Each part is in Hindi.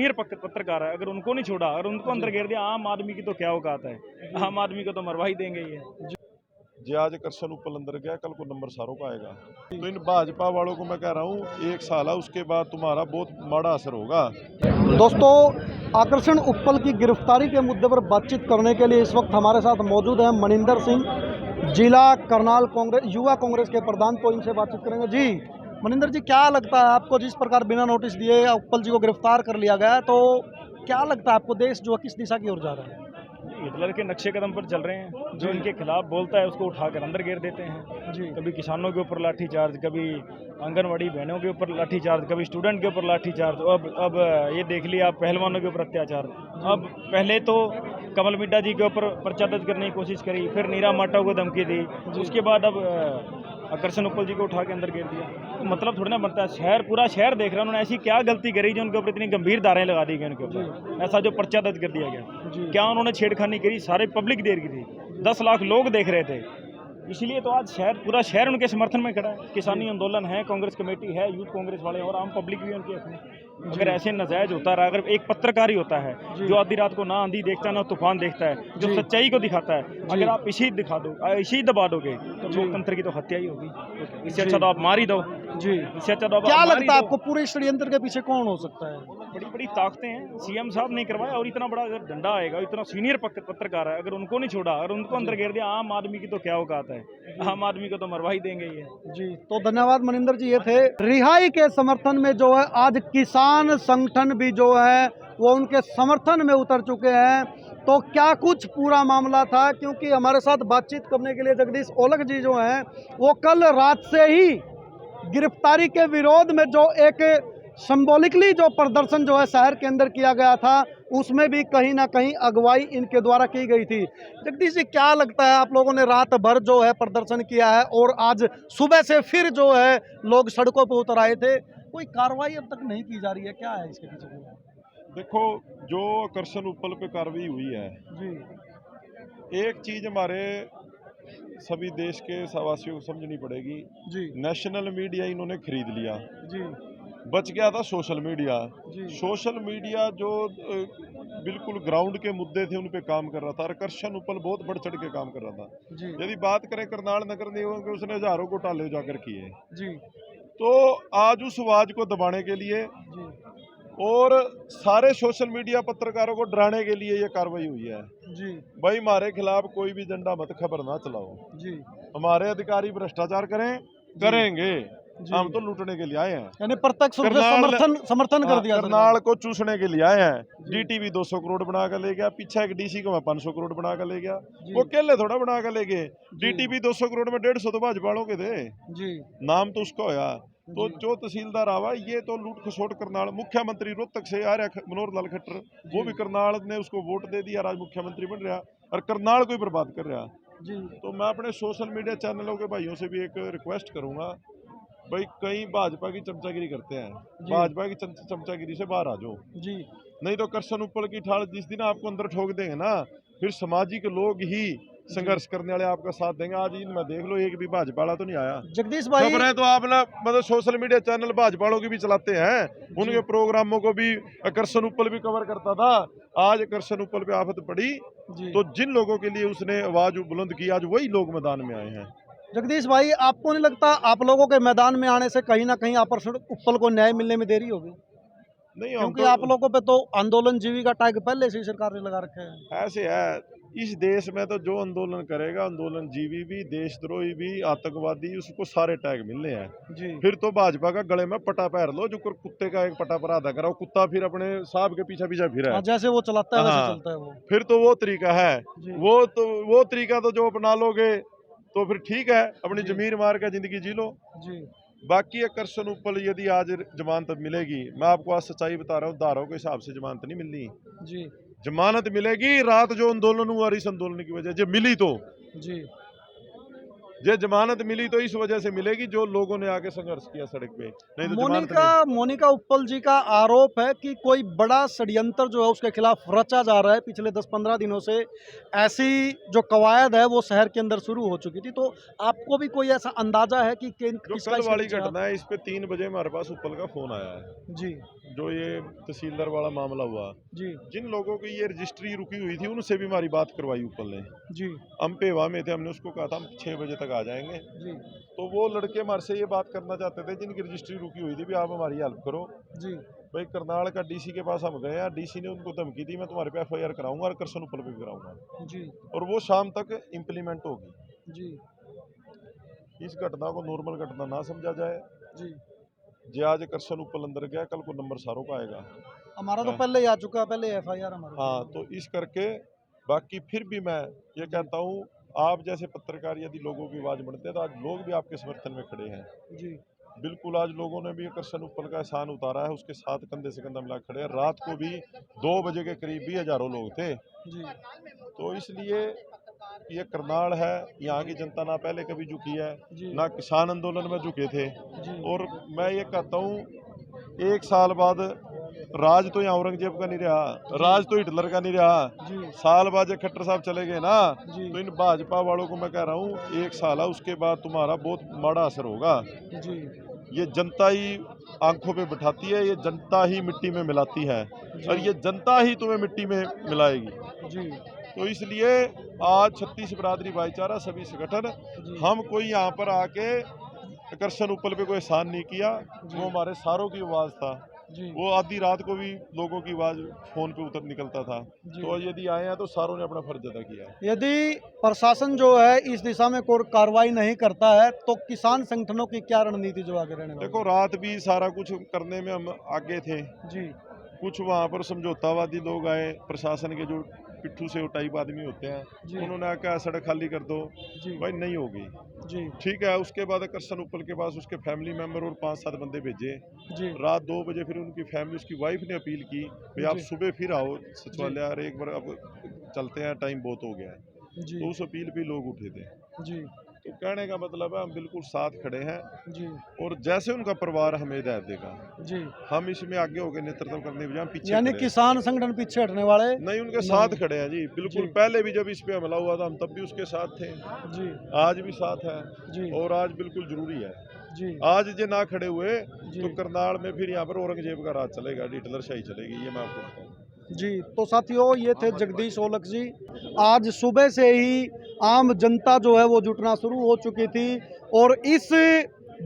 सीनियर पत्रकार है, अगर उनको नहीं छोड़ा, अगर उनको अंदर घेर दिया, आम आदमी की तो क्या औकात है। आम आदमी को तो मरवा ही देंगे ये। जी आज करशन ऊपर अंदर गया, कल को नंबर सारों का आएगा। तो इन भाजपा वालों को मैं कह रहा हूँ, एक साल है, उसके बाद तुम्हारा बहुत माड़ा असर होगा। दोस्तों, आकर्षण उप्पल की गिरफ्तारी के मुद्दे पर बातचीत करने के लिए इस वक्त हमारे साथ मौजूद हैं मनिंदर सिंह, जिला करनाल कांग्रेस युवा कांग्रेस के प्रधान। तो इनसे बातचीत करेंगे। जी मनिंदर जी, क्या लगता है आपको, जिस प्रकार बिना नोटिस दिए उप्पल जी को गिरफ्तार कर लिया गया, तो क्या लगता है आपको देश जो है किस दिशा की ओर जा रहा है? हिटलर के नक्शे कदम पर चल रहे हैं। जो इनके खिलाफ बोलता है उसको उठाकर अंदर घेर देते हैं जी। कभी किसानों के ऊपर लाठीचार्ज, कभी आंगनवाड़ी बहनों के ऊपर लाठीचार्ज, कभी स्टूडेंट के ऊपर लाठीचार्ज। अब ये देख लिया आप, पहलवानों के ऊपर अत्याचार। अब पहले तो कमल मिड्डा जी के ऊपर पर्चा दर्ज करने की कोशिश करी, फिर नीरा माटो को धमकी दी, उसके बाद अब आकर्षण उप्पल जी को उठा के अंदर घेर दिया। तो मतलब थोड़ा ना बनता है। शहर, पूरा शहर देख रहा है, उन्होंने ऐसी क्या गलती करी जो उनके ऊपर इतनी गंभीर धाराएं लगा दी गई उनके ऊपर, ऐसा जो पर्चा दर्ज कर दिया गया। क्या उन्होंने छेड़खानी करी? सारे पब्लिक देख रही थी, 10 लाख लोग देख रहे थे, इसलिए तो आज शहर, पूरा शहर उनके समर्थन में खड़ा है। किसानी आंदोलन है, कांग्रेस कमेटी है, यूथ कांग्रेस वाले और आम पब्लिक भी उनके अपने। अगर ऐसे नजायज होता रहा, अगर एक पत्रकार ही होता है जो आधी रात को ना आंधी देखता है ना तूफान देखता है, जो सच्चाई को दिखाता है, अगर आप इसी दिखा दो, इसी दबा दोगे, तो लोकतंत्र की तो हत्या ही होगी। इससे अच्छा तो आप मार ही दो। जी, इससे अच्छा तो आप क्या लगता है आपको, पूरे षड्यंत्र के पीछे कौन हो सकता है? बड़ी बड़ी ताकतें हैं। सीएम साहब नहीं करवाया, और इतना बड़ा अगर डंडा आएगा, इतना सीनियर पत्रकार है, अगर उनको नहीं छोड़ा, अगर उनको अंदर घेर दिया, आम आदमी की तो क्या औकात है। आम आदमी को तो मरवा ही देंगे ये। जी, तो धन्यवाद मनिंदर जी। ये थे रिहाई के समर्थन में जो है आज किसान संगठन भी जो है वो उनके समर्थन में उतर चुके हैं। तो क्या कुछ पूरा मामला था, क्योंकि हमारे साथ बातचीत करने के लिए जगदीश ओलख जी जो हैं वो कल रात से ही गिरफ्तारी के विरोध में जो एक सिंबॉलिकली जो प्रदर्शन जो है शहर के अंदर किया गया था, उसमें भी कहीं ना कहीं अगुवाई इनके द्वारा की गई थी। जगदीश जी, क्या लगता है, आप लोगों ने रात भर जो है प्रदर्शन किया है और आज सुबह से फिर जो है लोग सड़कों पर उतर आए थे, कोई कार्रवाई अब तक नहीं की जा रही है, क्या है इसके पीछे? देखो, जो करशन ऊपर पे कार्रवाई हुई है जी एक चीज हमारे सभी देश के सवासियों को समझनी पड़ेगी। जी नेशनल मीडिया इन्होंने खरीद लिया, जी बच गया था सोशल मीडिया। जी सोशल मीडिया जो बिल्कुल ग्राउंड के मुद्दे थे उन पे काम कर रहा था, और करशन ऊपर बहुत बढ़ चढ़ के काम कर रहा था। जी यदि बात करें करनाल नगर निगम के, उसने हजारों घोटाले उजागर किए। जी तो आज उस आवाज को दबाने के लिए जी और सारे सोशल मीडिया पत्रकारों को डराने के लिए ये कार्रवाई हुई है। जी भाई हमारे खिलाफ कोई भी झंडा मत खबर ना चलाओ, जी हमारे अधिकारी भ्रष्टाचार करेंगे, हम तो लूटने के लिए आए हैं। यानी प्रत्यक्ष रूप से समर्थन कर दिया। करनाल को चूसने के लिए आए हैं। डीटीवी 200 करोड़ बना कर ले गया, पीछे एक डीसी को मैं 500 करोड़ बना कर ले गया। वो अकेले थोड़ा बना कर ले गए। डीटीवी 200 करोड़ में 150 तो भाजपा वालों के थे, नाम तो उसका होया। तो जो तहसीलदार आवा, ये तो लूट खसोट करनाल। मुख्यमंत्री रोहतक से आ रहा मनोहर लाल खट्टर, वो भी करनाल ने उसको वोट दे दिया, आज मुख्यमंत्री बन रहा और करनाल को ही बर्बाद कर रहा। तो मैं अपने सोशल मीडिया चैनलों के भाइयों से भी एक रिक्वेस्ट करूंगा, भाई कहीं भाजपा की चमचागिरी करते हैं, भाजपा की चमचागिरी से बाहर आ जाओ जी। नहीं तो करशन ऊपर की ठाल जिस दिन आपको अंदर ठोक देंगे ना, फिर सामाजिक लोग ही संघर्ष करने वाले आपका साथ देंगे। आज इनमें देख लो, एक भी भाजपा वाला तो नहीं आया। जगदीश भाई, खबरें तो आप ना मतलब सोशल मीडिया चैनल भाजपा वालों की भी चलाते हैं, उनके प्रोग्रामों को भी करशन ऊपर भी कवर करता था। आज करशन ऊपर पे आफत पड़ी, तो जिन लोगों के लिए उसने आवाज बुलंद की, आज वही लोग मैदान में आए हैं। जगदीश भाई, आपको नहीं लगता आप लोगों के मैदान में आने से कहीं ना कहीं आकर्षण उप्पल को न्याय मिलने में देरी होगी? नहीं, क्योंकि आप लोगों पे तो आंदोलन जीवी का टैग पहले से ही सरकार ने लगा रखे हैं। ऐसे है, इस देश में तो जो आंदोलन करेगा, आंदोलन जीवी भी, देशद्रोही भी, आतंकवादी, उसको सारे टैग मिलने हैं जी। फिर तो भाजपा का गले में पटा पैर लो, जो कुत्ते का एक पटा पर आधा करा, कुत्ता फिर अपने साहब के पीछे पीछे फिर है, जैसे वो चलाता है वैसे चलता है वो। फिर तो वो तरीका है, वो तरीका तो जो अपना लोगे तो फिर ठीक है, अपनी जमीन मार के जिंदगी जी लो जी। बाकी करशन ऊपर यदि आज जमानत मिलेगी, मैं आपको आज सच्चाई बता रहा हूँ, धाराओं के हिसाब से जमानत नहीं मिलनी जी। जमानत मिलेगी रात जो आंदोलन हुआ, इस आंदोलन की वजह से मिली तो जी, ये जमानत मिली तो इस वजह से मिलेगी जो लोगों ने आके संघर्ष किया सड़क पे, नहीं तो जमानत मोनिका उप्पल जी का आरोप है कि कोई बड़ा षड्यंत्र जो है उसके खिलाफ रचा जा रहा है। पिछले 10-15 दिनों से ऐसी जो कवायद है वो शहर के अंदर शुरू हो चुकी थी, तो आपको भी कोई ऐसा अंदाजा है कि जो कल वाली घटना है, इस पे 3 बजे हमारे पास उप्पल का फोन आया है जी, जो ये तहसीलदार वाला मामला हुआ जी, जिन लोगों की ये रजिस्ट्री रुकी हुई थी उनसे भी हमारी बात करवाई उप्पल ने। जी, हम पेवा में थे, हमने उसको कहा था हम 6 बजे तक आ जाएंगे, जी, तो वो लड़के हमारे से ये बात करना चाहते थे जिनकी रजिस्ट्री रुकी हुई थी भी आप हमारी हेल्प करो। जी, भाई करनाल का डीसी के पास हम गए हैं, डीसी ने उनको धमकी दी मैं तुम्हारे पे FIR कराऊंगा और करसन उप्पल पे भी कराऊंगा, जी, और वो शाम तक इम्प्लीमेंट होगी। जी, इस घटना को नॉर्मल घटना ना समझा जाए। जी। जे आज करसन उप्पल अंदर गया, कल को नंबर सारों का आएगा। हमारा तो हाँ। पहले ही आ चुका है, पहले FIR हमारा। हाँ, तो इस करके बाकी फिर भी मैं ये कहता हूँ, आप जैसे पत्रकार यदि लोगों की आवाज़ बढ़ते हैं तो आज लोग भी आपके समर्थन में खड़े हैं। जी, बिल्कुल आज लोगों ने भी करसन उप्पल का एहसान उतारा है, उसके साथ कंधे से कंधा मिला खड़े हैं। रात को भी 2 बजे के करीब भी हजारों लोग थे। जी, तो इसलिए ये करनाल है, यहाँ की जनता ना पहले कभी झुकी है, जी, ना किसान आंदोलन में झुके थे। जी, और मैं ये कहता हूँ, 1 साल बाद राज तो यहाँ औरंगजेब का नहीं रहा, राज तो हिटलर का नहीं रहा। जी, साल बाद जब खट्टर साहब चले गए ना, जी, तो इन भाजपा वालों को मैं कह रहा हूँ 1 साल है, उसके बाद तुम्हारा बहुत माड़ा असर होगा। जी, ये जनता ही आंखों पे बिठाती है, ये जनता ही मिट्टी में मिलाती है, और ये जनता ही तुम्हें मिट्टी में मिलाएगी। जी, तो इसलिए आज 36 बिरादरी भाईचारा सभी संगठन, हम कोई यहाँ पर आके करसन उप्पल पे कोई एहसान नहीं किया, वो हमारे सारों की आवाज़ था। जी, वो आधी रात को भी लोगों की आवाज़ फोन पे उतर निकलता था। तो यदि आए हैं तो सारों ने अपना फर्ज अदा किया है। यदि प्रशासन जो है इस दिशा में कोई कार्रवाई नहीं करता है तो किसान संगठनों की क्या रणनीति जो आगे रहने वाली देखो, रात भी सारा कुछ करने में हम आगे थे। है? जी, कुछ वहाँ पर समझौतावादी लोग आए, प्रशासन के जो पिट्ठू से टाइप आदमी होते हैं, जी, उन्होंने आकर सड़क खाली कर दो, जी, भाई नहीं होगी। जी, ठीक है, उसके बाद करसन उप्पल के पास उसके फैमिली मेंबर और 5-7 बंदे भेजे। जी, रात 2 बजे फिर उनकी फैमिली, उसकी वाइफ ने अपील की भाई आप जी। सुबह फिर आओ सचिवालय, और एक बार अब चलते हैं, टाइम बहुत हो गया है। जी, तो उस अपील पे लोग उठे थे। जी, तो कहने का मतलब है हम बिल्कुल साथ खड़े हैं, जी, और जैसे उनका परिवार हमें हिदायत देगा, जी, हम इसमें आगे होकर नेतृत्व करने के बजाय पीछे यानी खड़े हैं। किसान संगठन पीछे हटने वाले नहीं, उनके नहीं। साथ खड़े हैं जी, बिल्कुल। जी। पहले भी जब इस पे हमला हुआ था हम तब भी उसके साथ थे, जी, आज भी साथ है, जी, और आज बिल्कुल जरूरी है। जी, आज जे ना खड़े हुए जी। तो करनाल में फिर यहाँ पर औरंगजेब का राज चलेगा, हिटलर शाही चलेगी, ये मैं आपको बताऊँ। जी। तो साथियों, ये थे जगदीश ओलख जी। आज सुबह से ही आम जनता जो है वो जुटना शुरू हो चुकी थी, और इस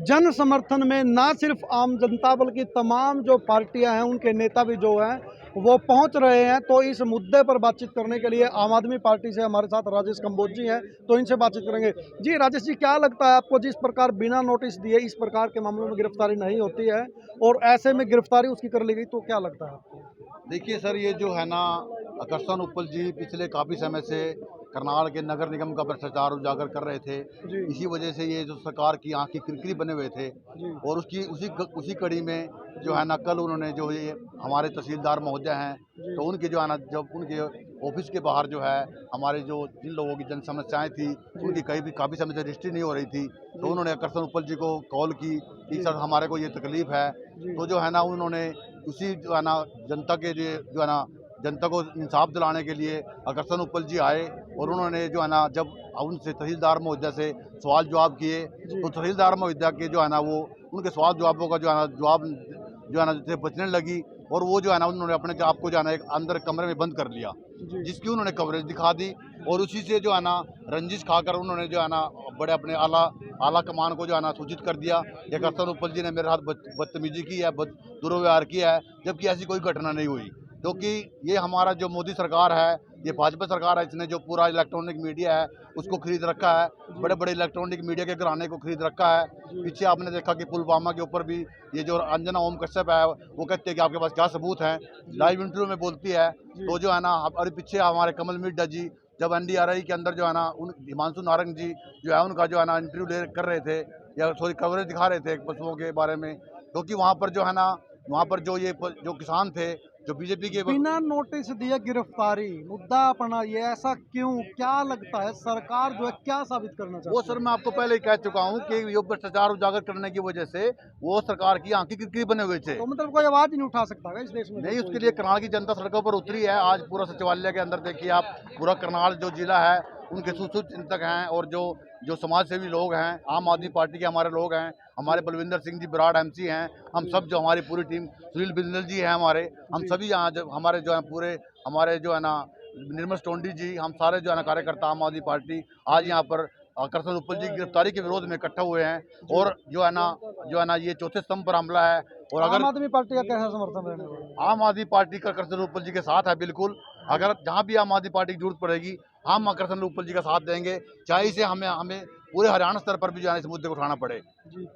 जन समर्थन में ना सिर्फ आम जनता बल्कि तमाम जो पार्टियां हैं उनके नेता भी जो हैं वो पहुंच रहे हैं। तो इस मुद्दे पर बातचीत करने के लिए आम आदमी पार्टी से हमारे साथ राजेश कंबोज जी हैं, तो इनसे बातचीत करेंगे। जी राजेश जी, क्या लगता है आपको, जिस प्रकार बिना नोटिस दिए इस प्रकार के मामलों में गिरफ्तारी नहीं होती है और ऐसे में गिरफ्तारी उसकी कर ली गई, तो क्या लगता है आपको? देखिए सर, ये जो है ना करसन उप्पल जी पिछले काफ़ी समय से करनाल के नगर निगम का भ्रष्टाचार उजागर कर रहे थे। जी, इसी वजह से ये जो सरकार की आँख की किरकिरी बने हुए थे, जी, और उसी कड़ी में जो है ना कल उन्होंने जो ये हमारे तहसीलदार महोदय हैं, तो उनके जो है ना जब उनके ऑफिस के बाहर जो है हमारे जो जिन लोगों की जन समस्याएँ थी उनकी काफ़ी समय से रजिस्ट्री नहीं हो रही थी, तो उन्होंने करसन उप्पल जी को कॉल की कि सर हमारे को ये तकलीफ़ है। तो जो है ना उन्होंने उसी जो है ना जनता के लिए जो है ना जनता को इंसाफ दिलाने के लिए करसन उप्पल जी आए, और उन्होंने जो है ना जब उनसे तहसीलदार महोदय से सवाल जवाब किए, तो तहसीलदार महोदय के जो है ना वो उनके सवाल जवाबों का जो है ना जवाब जो है ना जैसे बचने लगी, और वो जो है ना उन्होंने अपने आप को जो है ना एक अंदर कमरे में बंद कर लिया, जिसकी उन्होंने कवरेज दिखा दी, और उसी से जो है ना रंजिश खाकर उन्होंने जो है ना बड़े अपने आला कमान को जो है ना सूचित कर दिया कि करसन उप्पल जी ने मेरे साथ बदतमीजी की है, दुर्व्यवहार किया है, जबकि ऐसी कोई घटना नहीं हुई। क्योंकि ये हमारा जो मोदी सरकार है, ये भाजपा सरकार है, इसने जो पूरा इलेक्ट्रॉनिक मीडिया है उसको खरीद रखा है, बड़े बड़े इलेक्ट्रॉनिक मीडिया के घराने को खरीद रखा है। पीछे आपने देखा कि पुलवामा के ऊपर भी ये जो अंजना ओम कश्यप है वो कहते हैं कि आपके पास क्या सबूत हैं, लाइव इंटरव्यू में बोलती है। तो जो है ना, और पीछे हमारे कमल मिड्डा जी जब NDRI के अंदर जो है ना हिमांशु नारंग जी जो है उनका जो है ना इंटरव्यू कर रहे थे, या सॉरी कवरेज दिखा रहे थे पशुओं के बारे में, क्योंकि वहाँ पर जो है ना वहाँ पर जो किसान थे जो बीजेपी के बिना नोटिस दिए गिरफ्तारी मुद्दा अपना, ये ऐसा क्यों? क्या लगता है सरकार जो है क्या साबित करना चाहती वो है? सर मैं आपको पहले ही कह चुका हूँ कि ये भ्रष्टाचार उजागर करने की वजह से वो सरकार की आंखें किरकिरी बने हुए थे। तो मतलब कोई आवाज ही नहीं उठा सकता है इस देश में? नहीं, उसके लिए करनाल की जनता सड़कों पर उतरी है। आज पूरा सचिवालय के अंदर देखिए आप, पूरा करनाल जो जिला है उनके सूचना चिंतक हैं और जो समाज सेवी लोग हैं, आम आदमी पार्टी के हमारे लोग हैं, हमारे बलविंदर सिंह जी बराड़ एमसी हैं, हम सब जो हमारी पूरी टीम, सुनील बिंदल जी हैं हमारे, हम सभी यहाँ जो हमारे जो है पूरे हमारे जो है ना निर्मल टोंडी जी, हम सारे जो है ना कार्यकर्ता आम आदमी पार्टी आज यहाँ पर करसन रुपल जी की गिरफ्तारी के विरोध में इकट्ठा हुए हैं। और जो है ना ये चौथे स्तंभ पर हमला है। और अगर आम आदमी पार्टी का कैसा समर्थन रहने वाला? आम आदमी पार्टी का करसन रूपल जी के साथ है बिल्कुल। अगर जहाँ भी आम आदमी पार्टी की जरूरत पड़ेगी हम करसन रूपल जी का साथ देंगे, चाहे इसे हमें पूरे हरियाणा स्तर पर भी जो है इस मुद्दे को उठाना पड़े। जी